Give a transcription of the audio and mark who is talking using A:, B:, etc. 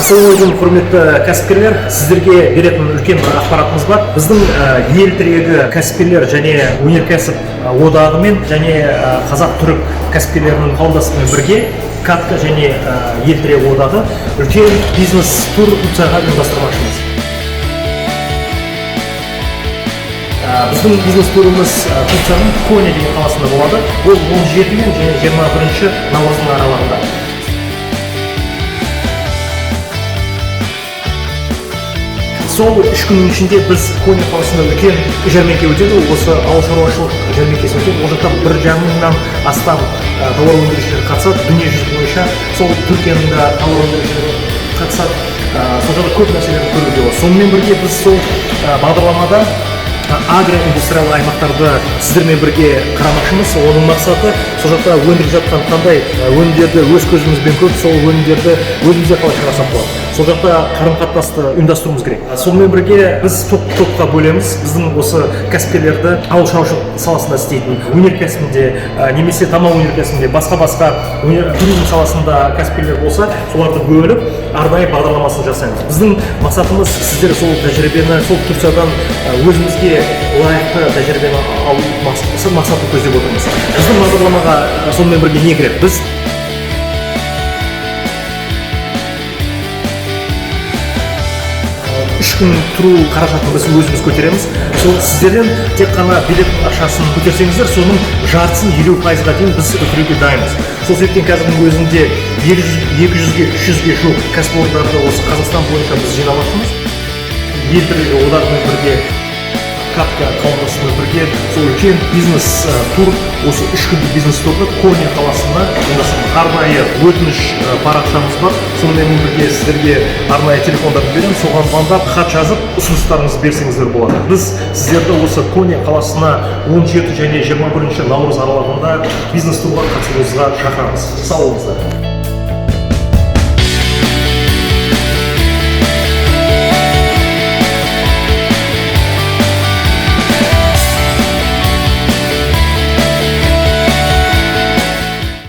A: Ассалаумағалейкум, құрметті кәсіпкерлер, сіздерге беретін үлкен бір ақпаратымыз бар. Біздің ел тірегі кәсіпкерлер және өнеркәсіп одағымен және қазақ-түрік кәсіпкерлерінің қауымдастығымен бірге катка және ел тірегі одағы үлкен бизнес-тур Турцияға ұйымдастырмақшымыз. Біздің бизнес-турымыз Турцияның Коня деген қаласында болады. Ол 17 мен және 21 наурыздың аралығында. Сол 3 күннің ішінде біз Коня қаласында үлкен жәрмеңке өтеді. Осы ауыл шаруашылық жәрмеңкесі өтеді. Ол жақта 1,5 мыңнан астам тауар өндірушілер қатысады. Дүние жүзі бойынша сол Түркияның да тауар өндірушілері қатысады. Сол жақта көп нәрселерді көруге болады. Сонымен бірге біз сол бағдарламада агроиндустриялық аймақтарды сіздермен бірге қарамақшымыз. Оның мақсаты сол жақта өндіріп жатқан қандай өнімдерді өз көзімізбен көріп, сол өнімдерді өзімізде қалай шығарсақ болады. Сол жақта қарым-қатынасты ұйымдастыруымыз керек. Сонымен бірге біз топқа бөлеміз. Біздің осы кәсіпкерлерді ауыл шаруашылық саласында істейтін, өнеркәсібінде, немесе тамақ өнеркәсібінде, басқа туризм саласында кәсіпкерлер болса, соларды бөліп, арнайы бағдарламасын жасаймыз. Біздің мақсатымыз сіздер сол тәжірибені, сол Турциядан өзімізге лайықты тәжірибені алу мақсатын көздеп отырмыз. Біздің бағдарламаға сонымен бірге не кіреді? Біз 3 күн тұру қаражатын біз өзіміз көтереміз. Сол сіздерден тек қана билет ақшасын көтерсеңіздер, соның жартысын 50%-ға дейін біз өтеуге дайынбыз. Сол себептен қазірдің өзінде 200-ге 300-ге жуық кәсіпорындарды осы Қазақстан бойынша біз жинамақшымыз. Ел тірегі одағымен бірге, катка қауымдастығымен бірге сол үлкен бизнес-тур, осы 3 күндік бизнес-турды Коня қаласында ұйымдастырамыз. Арнайы өтініш парақшамыз бар. Сонымен бірге сіздерге арнайы телефондарды беремін. Соған звондап, хат жазып, ұсыныстарыңызды берсеңіздер болады. Біз сіздерді осы Коня қаласына 17 және 21 наурыз аралығында бизнес-турға қатысуыңызға шақырамыз. Сау болыңыздар.